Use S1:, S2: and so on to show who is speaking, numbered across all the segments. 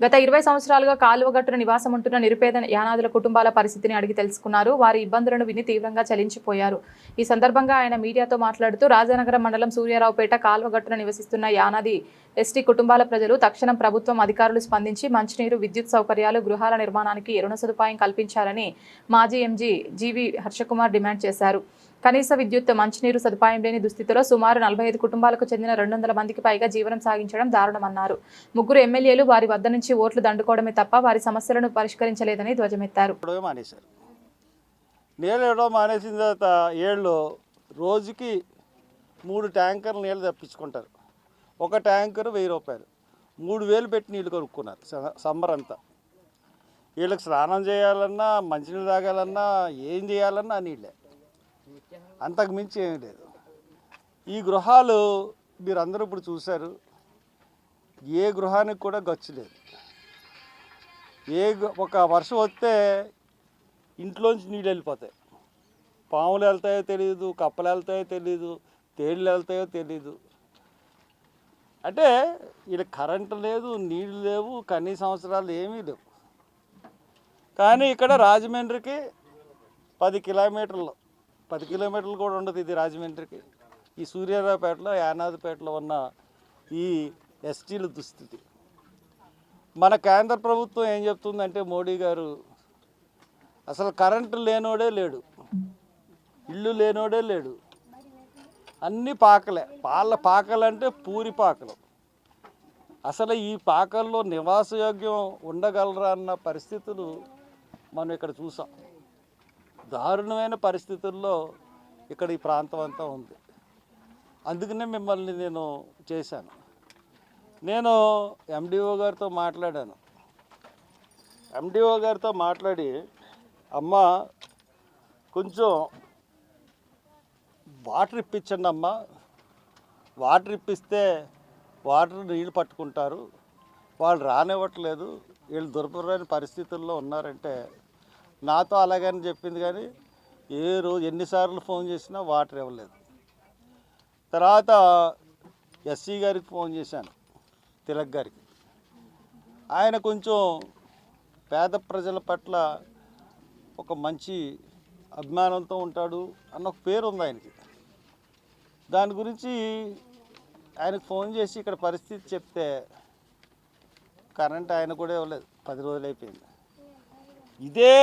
S1: గత 20 సంవత్సరాలుగా కాలువగట్టున నివాసం ఉంటున్న నిరుపేద యానాదుల కుటుంబాల పరిస్థితిని అడిగి తెలుసుకున్నారు. వారి ఇబ్బందులను విని తీవ్రంగా చలించిపోయారు. ఈ సందర్భంగా ఆయన మీడియాతో మాట్లాడుతూ రాజానగరం మండలం సూర్యారావుపేట కాలువగట్టున నివసిస్తున్న యానాది ఎస్టీ కుటుంబాల ప్రజలు తక్షణం ప్రభుత్వం అధికారులు స్పందించి మంచినీరు, విద్యుత్ సౌకర్యాలు, గృహాల నిర్మాణానికి రుణ సదుపాయం కల్పించాలని మాజీ ఎంజీ జీవి హర్షకుమార్ డిమాండ్ చేశారు. కనీస విద్యుత్, మంచినీరు సదుపాయం లేని దుస్థితిలో సుమారు 45 కుటుంబాలకు చెందిన 200 మందికి పైగా జీవనం సాగించడం దారుణమన్నారు. ముగ్గురు ఎమ్మెల్యేలు వారి వద్ద నుంచి ఓట్లు దండుకోవడమే తప్ప వారి సమస్యలను పరిష్కరించలేదని ధ్వజమెత్తారు.
S2: నీళ్ళు ఇవ్వడం మానేసిన తర్వాత ఏళ్ళు రోజుకి 3 ట్యాంకర్లు నీళ్ళు తెప్పించుకుంటారు. ఒక ట్యాంకర్ 1000 రూపాయలు, 3000 పెట్టి నీళ్ళు కొనుక్కున్నారు సమ్మర్ అంతా. వీళ్ళకి స్నానం చేయాలన్నా, మంచినీళ్ళు తాగాలన్నా, ఏం చేయాలన్నా నీళ్ళే, అంతకు మించి ఏమీ లేదు. ఈ గృహాలు మీరందరూ ఇప్పుడు చూశారు. ఏ గృహానికి కూడా గచ్చు లేదు. ఒక వర్షం వస్తే ఇంట్లోంచి నీళ్ళు వెళ్ళిపోతాయి. పాములు వెళ్తాయో తెలియదు, కప్పలు వెళ్తాయో తెలియదు, తేళ్ళు వెళ్తాయో తెలియదు. అంటే వీళ్ళకి కరెంటు లేదు, నీళ్ళు లేవు, కనీస అవసరాలు ఏమీ లేవు. కానీ ఇక్కడ రాజమండ్రికి 10 కిలోమీటర్లు కూడా ఉండదు ఇది రాజమండ్రికి. ఈ సూర్యారావుపేటలో, యానాదిపేటలో ఉన్న ఈ ఎస్టీల దుస్థితి. మన కేంద్ర ప్రభుత్వం ఏం చెప్తుందంటే మోడీ గారు అసలు కరెంటు లేనోడే లేడు, ఇల్లు లేనోడే లేడు, అన్నీ పాకలే. పాకలంటే పూరి పాకలు. అసలు ఈ పాకల్లో నివాసయోగ్యం ఉండగలరా అన్న పరిస్థితులు మనం ఇక్కడ చూసాం. దారుణమైన పరిస్థితుల్లో ఇక్కడ ఈ ప్రాంతం అంతా ఉంది. అందుకనే మిమ్మల్ని నేను చేశాను. నేను ఎండిఓ గారితో మాట్లాడాను. ఎండిఓ గారితో మాట్లాడి, అమ్మ కొంచెం వాటర్ ఇప్పించండి అమ్మ, వాటర్ ఇప్పిస్తే నీళ్ళు పట్టుకుంటారు, వాళ్ళు రానివ్వట్లేదు, వీళ్ళు దొరకలేని పరిస్థితుల్లో ఉన్నారంటే నాతో అలాగని చెప్పింది. కానీ ఎన్నిసార్లు ఫోన్ చేసినా వాటర్ ఇవ్వలేదు. తర్వాత ఎస్సీ గారికి ఫోన్ చేశాను, తిలక్ గారికి. ఆయన కొంచెం పేద ప్రజల పట్ల ఒక మంచి అభిమానంతో ఉంటాడు అన్న ఒక పేరు ఉంది ఆయనకి. దాని గురించి ఆయనకు ఫోన్ చేసి ఇక్కడ పరిస్థితి చెప్తే కరెంట్ ఆయన కూడా ఇవ్వలేదు. 10 రోజులు అయిపోయింది. ఇదే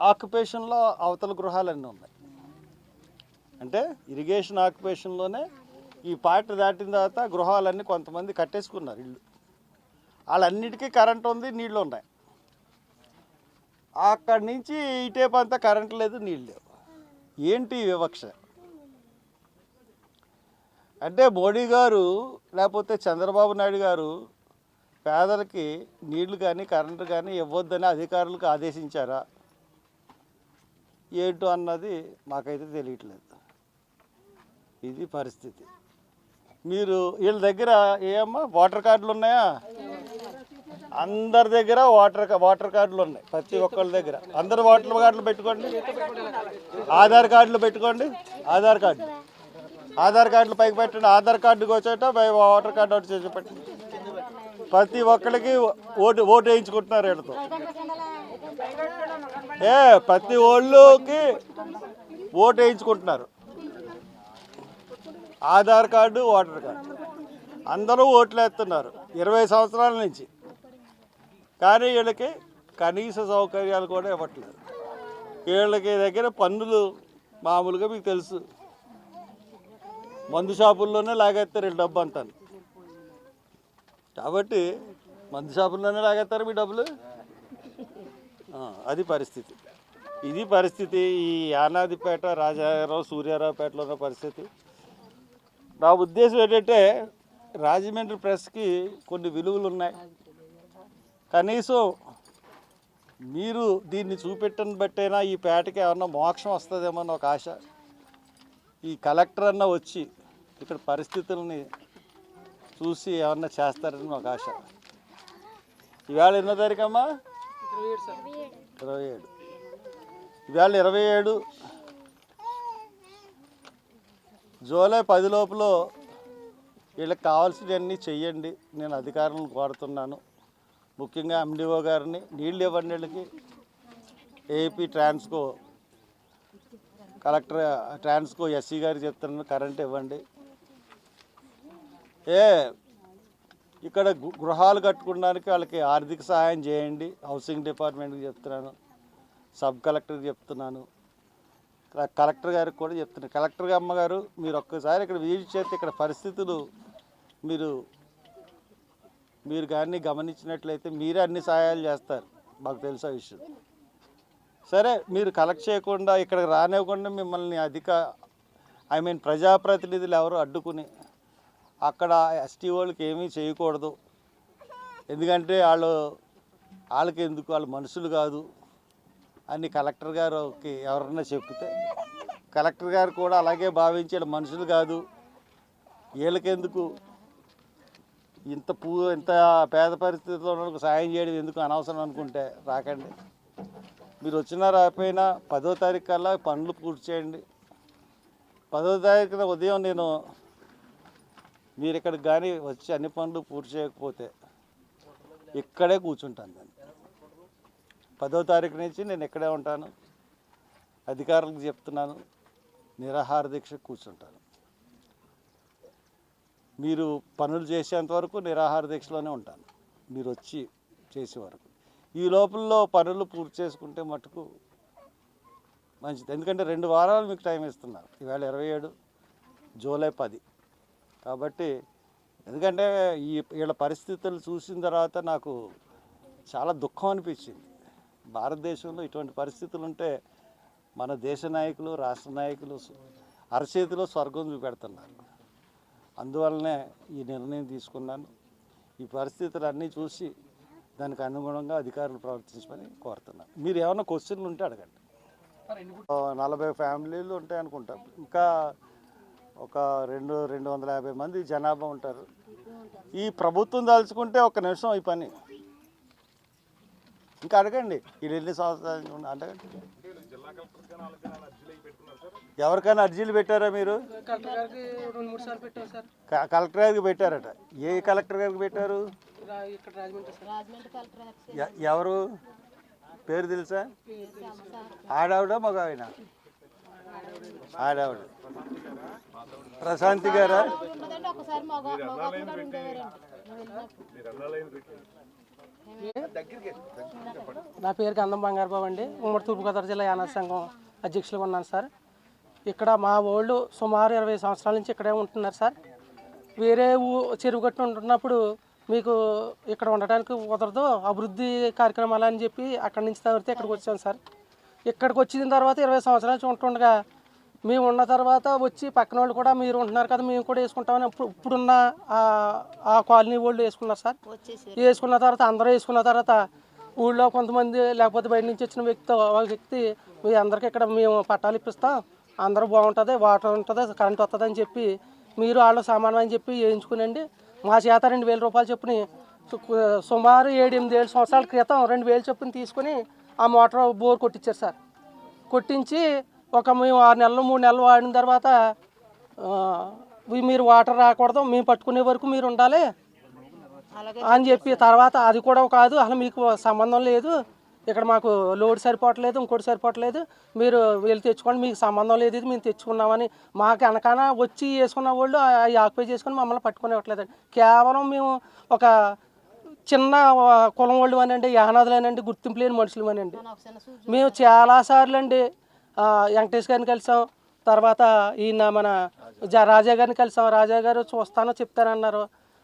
S2: ఆక్యుపేషన్లో అవతల గృహాలన్నీ ఉన్నాయి. అంటే ఇరిగేషన్ ఆక్యుపేషన్లోనే ఈ పార్ట్ దాటిన తర్వాత గృహాలన్నీ కొంతమంది కట్టేసుకున్నారు ఇల్లు. వాళ్ళన్నిటికీ కరెంట్ ఉంది, నీళ్ళు ఉన్నాయి. అక్కడి నుంచి ఇటేపు అంతా కరెంట్ లేదు, నీళ్ళు లేవు. ఏంటి వివక్ష? అంటే మోడీ గారు లేకపోతే చంద్రబాబు నాయుడు గారు పేదలకి నీళ్లు కానీ కరెంటు కానీ ఇవ్వద్దని అధికారులకు ఆదేశించారా ఏంటో అన్నది మాకైతే తెలియట్లేదు. ఇది పరిస్థితి. మీరు వీళ్ళ దగ్గర ఏమమ్మా వాటర్ కార్డులు ఉన్నాయా? అందరి దగ్గర వాటర్ కార్డులు ఉన్నాయి. ప్రతి ఒక్కళ్ళ దగ్గర అందరు వాటర్ కార్డులు పెట్టుకోండి, ఆధార్ కార్డులు పెట్టుకోండి. ఆధార్ కార్డులు పైకి పెట్టండి. ఆధార్ కార్డుకి వచ్చేట వాటర్ కార్డు ఒకటి చేసి పెట్టండి. ప్రతి ఒక్కరికి ఓటు వేయించుకుంటున్నారు వీళ్ళతో. ప్రతి ఓళ్ళకి ఓటు వేయించుకుంటున్నారు. ఆధార్ కార్డు, ఓటర్ కార్డు అందరూ ఓట్లు వేస్తున్నారు 20 సంవత్సరాల నుంచి. కానీ వీళ్ళకి కనీస సౌకర్యాలు కూడా ఇవ్వట్లేదు. వీళ్ళకి దగ్గర పన్నులు మామూలుగా మీకు తెలుసు, మందు షాపుల్లోనే లాగేస్తారు వీళ్ళు డబ్బు అంతా. కాబట్టి మందు షాపుల్లోనే లాగేస్తారు మీ డబ్బులు. అది పరిస్థితి. ఇది పరిస్థితి. ఈ యానాదిపేట, రాజారావు, సూర్యారావుపేటలో ఉన్న పరిస్థితి. నా ఉద్దేశం ఏంటంటే రాజమండ్రి ప్రెస్కి కొన్ని విలువలు ఉన్నాయి. కనీసం మీరు దీన్ని చూపెట్టని బట్టైనా ఈ పేటకి ఏమన్నా మోక్షం వస్తుందేమో అని ఒక ఆశ. ఈ కలెక్టర్ అన్న వచ్చి ఇక్కడ పరిస్థితుల్ని చూసి ఏమన్నా చేస్తారని ఒక ఆశ. ఇవాళ ఎన్నో తారీఖమ్మా? 27. ఇవాళ 27. జూలై 10 లోపల వీళ్ళకి కావాల్సినవన్నీ చెయ్యండి. నేను అధికారులను కోరుతున్నాను. ముఖ్యంగా ఎండిఓ గారిని నీళ్ళు ఇవ్వండి వీళ్ళకి. AP Transco collector Transco SC గారికి చెప్తున్నాను కరెంట్ ఇవ్వండి. ఇక్కడ గృహాలు కట్టుకోవడానికి వాళ్ళకి ఆర్థిక సహాయం చేయండి. హౌసింగ్ డిపార్ట్మెంట్కి చెప్తున్నాను, సబ్ కలెక్టర్కి చెప్తున్నాను, కలెక్టర్ గారికి కూడా చెప్తున్నాను. కలెక్టర్ అమ్మగారు మీరు ఒక్కసారి ఇక్కడ విజిట్ చేస్తే ఇక్కడ పరిస్థితులు మీరు కానీ గమనించినట్లయితే మీరే అన్ని సహాయాలు చేస్తారు, మాకు తెలుసా విషయం. సరే మీరు కలెక్ట్ చేయకుండా ఇక్కడికి రానివ్వకుండా మిమ్మల్ని ప్రజాప్రతినిధులు ఎవరు అడ్డుకుని అక్కడ ఎస్టీ వాళ్ళకి ఏమీ చేయకూడదు, ఎందుకంటే వాళ్ళకి ఎందుకు, వాళ్ళు మనుషులు కాదు అని కలెక్టర్ గారికి ఎవరన్నా చెప్తే కలెక్టర్ గారు కూడా అలాగే భావించి వీళ్ళు మనుషులు కాదు, వీళ్ళకెందుకు ఇంత పేద పరిస్థితుల్లో ఉన్న సాయం చేయడం ఎందుకు అనవసరం అనుకుంటే రాకండి. మీరు వచ్చినా రాకపోయినా 10వ తారీఖు కల్లా పనులు పూర్తి చేయండి. 10వ తారీఖున ఉదయం మీరు ఇక్కడికి కానీ వచ్చి అన్ని పనులు పూర్తి చేయకపోతే ఇక్కడే కూర్చుంటాను. నేను 10వ తారీఖు నుంచి నేను ఇక్కడే ఉంటాను. అధికారులకు చెప్తున్నాను, నిరాహార దీక్ష కూర్చుంటాను. మీరు పనులు చేసేంత వరకు నిరాహార దీక్షలోనే ఉంటాను, మీరు వచ్చి చేసే వరకు. ఈ లోపల పనులు పూర్తి చేసుకుంటే మటుకు మంచిది, ఎందుకంటే 2 వారాలు మీకు టైం ఇస్తున్నారు. ఈవేళ 27, జూలై 10. కాబట్టి ఎందుకంటే వీళ్ళ పరిస్థితులు చూసిన తర్వాత నాకు చాలా దుఃఖం అనిపించింది. భారతదేశంలో ఇటువంటి పరిస్థితులు ఉంటే మన దేశ నాయకులు, రాష్ట్ర నాయకులు అరచేతిలో స్వర్గం చూపెడుతున్నారు. అందువల్లనే ఈ నిర్ణయం తీసుకున్నాను. ఈ పరిస్థితులన్నీ చూసి దానికి అనుగుణంగా అధికారులు ప్రవర్తించమని కోరుతున్నాను. మీరు ఏమైనా క్వశ్చన్లు ఉంటే అడగండి. 40 ఫ్యామిలీలు ఉంటాయి అనుకుంటాం. ఇంకా ఒక 250 మంది జనాభా ఉంటారు. ఈ ప్రభుత్వం తలుచుకుంటే 1 నిమిషం ఈ పని. ఇంకా అడగండి, ఇది ఎన్ని సంవత్సరాలు అడగండి. ఎవరికైనా అర్జీలు పెట్టారా మీరు? కలెక్టర్ గారికి పెట్టారట. ఏ కలెక్టర్ గారికి పెట్టారు? ఎవరు పేరు తెలుసా? ఆడావిడ మగావిడ? ఆడావిడ ప్రశాంతి గారా?
S3: నా పేరు గంధం బంగారుబాబు అండి. ఉమ్మడి తూర్పుగోదావరి జిల్లా యానాది సంఘం అధ్యక్షులుగా ఉన్నాను సార్. ఇక్కడ మా వాళ్ళు సుమారు 20 సంవత్సరాల నుంచి ఇక్కడే ఉంటున్నారు సార్. వేరే చెరువు గట్టు ఉంటున్నప్పుడు మీకు ఇక్కడ ఉండటానికి కుదరదు, అభివృద్ధి కార్యక్రమాలు అని చెప్పి అక్కడి నుంచి తగ్గితే ఇక్కడికి వచ్చాను సార్. ఇక్కడికి వచ్చిన తర్వాత 20 సంవత్సరాల నుంచి ఉంటుండగా మేము ఉన్న తర్వాత వచ్చి పక్కన వాళ్ళు కూడా మీరు ఉంటున్నారు కదా మేము కూడా వేసుకుంటామని ఇప్పుడున్న ఆ కాలనీ వాళ్ళు వేసుకున్నారు సార్. వేసుకున్న తర్వాత అందరూ వేసుకున్న తర్వాత ఊళ్ళో కొంతమంది లేకపోతే బయట నుంచి వచ్చిన వ్యక్తి మీ అందరికీ ఇక్కడ మేము పట్టాలు ఇప్పిస్తాం, అందరూ బాగుంటుంది, వాటర్ ఉంటుంది, కరెంట్ వస్తుంది అని చెప్పి మీరు వాళ్ళు సమానం అని చెప్పి వేయించుకునండి. మా చేత 2,000 రూపాయలు చొప్పున సుమారు 7-8 సంవత్సరాల క్రితం 2,000 చొప్పున తీసుకొని ఆ మోటార్ బోర్ కొట్టించారు సార్. కొట్టించి మేము 6 నెలలు 3 నెలలు వాడిన తర్వాత మీరు వాటర్ రాకూడదు, మేము పట్టుకునే వరకు మీరు ఉండాలి అని చెప్పి తర్వాత అది కూడా కాదు, అసలు మీకు సంబంధం లేదు, ఇక్కడ మాకు లోడ్ సరిపోవట్లేదు, ఇంకోటి సరిపోవట్లేదు, మీరు వెళ్ళి తెచ్చుకోండి, మీకు సంబంధం లేదు, ఇది మేము తెచ్చుకున్నామని మాకు వెనకాల వచ్చి వేసుకున్న వాళ్ళు ఆక్యుపై చేసుకుని మమ్మల్ని పట్టుకునేవట్లేదండి. కేవలం మేము ఒక చిన్న కులం వాళ్ళు అనండి, యానాదులనండి, గుర్తింపు లేని మనుషులు అనండి. మేము చాలాసార్లు అండి వెంకటేష్ గారిని కలిసాం, తర్వాత ఈయన మన రాజా గారిని కలిసాం. రాజా గారు చూస్తానో చెప్తానన్నారు.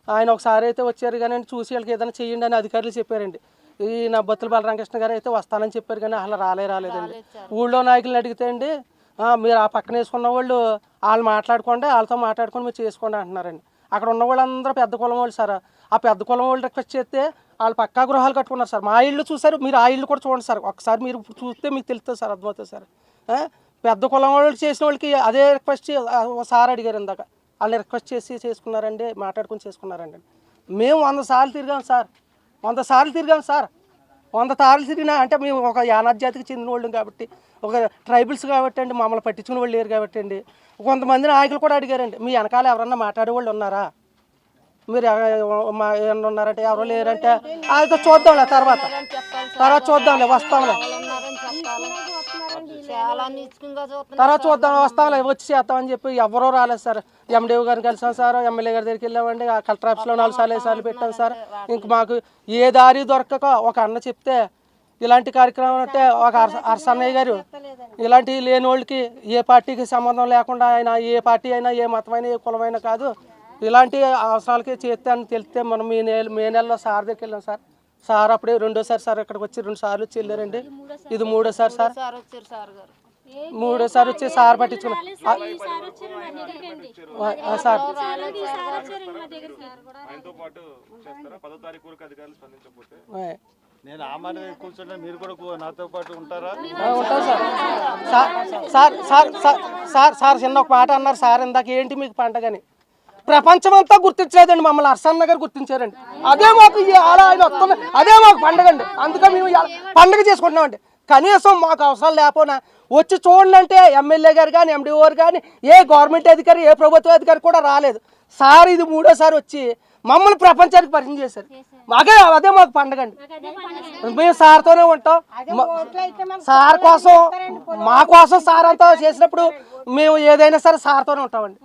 S3: ఆయన ఒకసారి అయితే వచ్చారు కానీ చూసి వాళ్ళకి ఏదైనా చెయ్యండి అని అధికారులు చెప్పారండి. ఈయన బత్తుల బాలరామకృష్ణ గారు అయితే వస్తానని చెప్పారు కానీ అసలు రాలేదండి. ఊళ్ళో నాయకులను అడిగితే అండి మీరు ఆ పక్కన వేసుకున్న వాళ్ళు మాట్లాడుకోండి, వాళ్ళతో మాట్లాడుకొని మీరు చేసుకోండి అంటున్నారండి. అక్కడ ఉన్న వాళ్ళందరూ పెద్ద కులం వాళ్ళు సార్. ఆ పెద్ద కులం వాళ్ళు రిక్వెస్ట్ చేస్తే వాళ్ళు పక్కా గృహాలు కట్టుకున్నారు సార్. మా ఇళ్ళు చూసారు, మీరు ఆ ఇళ్ళు కూడా చూడండి సార్, ఒకసారి మీరు చూస్తే మీకు తెలుస్తుంది సార్, అర్థమవుతుంది సార్. పెద్ద కులం వాళ్ళు చేసిన వాళ్ళకి అదే రిక్వెస్ట్ సార్ అడిగారు ఇందాక, వాళ్ళని రిక్వెస్ట్ చేసి చేసుకున్నారండి, మాట్లాడుకుని చేసుకున్నారండి. మేము 100 సార్లు తిరిగాం సార్, 100 సార్లు తిరిగాం సార్. 100 సార్లు తిరిగినా అంటే మేము ఒక యానాది జాతికి చెందిన వాళ్ళం కాబట్టి, ఒక ట్రైబల్స్ కాబట్టి అండి, మమ్మల్ని పట్టించుకునే వాళ్ళు లేరు కాబట్టి అండి. కొంతమంది నాయకులు కూడా అడిగారండి, మీ వెనకాల ఎవరన్నా మాట్లాడే వాళ్ళు ఉన్నారా, మీరు మా ఏమన్నా ఉన్నారంటే ఎవరు లేరంటే అది చూద్దాంలే తర్వాత చూద్దాంలే వస్తాంలే తర్వాత చూద్దాం వస్తాంలే వచ్చి చేస్తామని చెప్పి ఎవరో రాలేదు సార్. ఎండిఓ గారిని కలిసాం సార్, ఎమ్మెల్యే గారి దగ్గరికి వెళ్ళామండి, ఆ కలెక్టర్ ఆఫీస్లో 4 సార్లు పెట్టాం సార్. ఇంక మాకు ఏ దారి దొరకక ఒక అన్న చెప్తే ఇలాంటి కార్యక్రమం అంటే ఒక అరసన్నయ్య గారు ఇలాంటి లేని వాళ్ళకి ఏ పార్టీకి సంబంధం లేకుండా ఆయన ఏ పార్టీ అయినా ఏ మతమైనా ఏ కులమైనా కాదు ఇలాంటి అవసరాలకి చేస్తే అని తెలిస్తే మనం మే నెలలో సార్ దగ్గరికి వెళ్ళాం సార్. సార్ అప్పుడే 2వ సారి ఇక్కడికి వచ్చి 2 సార్లు వచ్చి వెళ్ళారండి. ఇది 3వ సార్ 3వ వచ్చి సార్ పట్టించుకున్నాం సార్.
S2: నేను ఆ మాట కూర్చుంటే మీరు కూడా నాతో పాటు ఉంటారా?
S3: ఉంటాం sir. Sir sir sir sir sir చిన్న ఒక మాట అన్నారు సార్ ఇందాక, ఏంటి మీకు పండగని. ప్రపంచం అంతా గుర్తించలేదండి, మమ్మల్ని అర్సన్న గారు గుర్తించారండి. అదే మాకు ఆయన వస్తుంది, అదే మాకు పండగ అండి. అందుకని మేము పండుగ చేసుకుంటున్నామండి. కనీసం మాకు అవసరం లేకపోయినా వచ్చి చూడండి అంటే ఎమ్మెల్యే గారు కానీ ఎండిఓ గారు కానీ ఏ గవర్నమెంట్ అధికారి ఏ ప్రభుత్వ అధికారి కూడా రాలేదు సార్. ఇది 3వ సారి వచ్చి మమ్మల్ని ప్రపంచానికి పరిచయం చేశారు. అదే మాకు పండగ అండి. మేము సార్తోనే ఉంటాం. సార్ కోసం మా కోసం సార్ అంతా చేసినప్పుడు మేము ఏదైనా సరే సార్తోనే ఉంటామండి.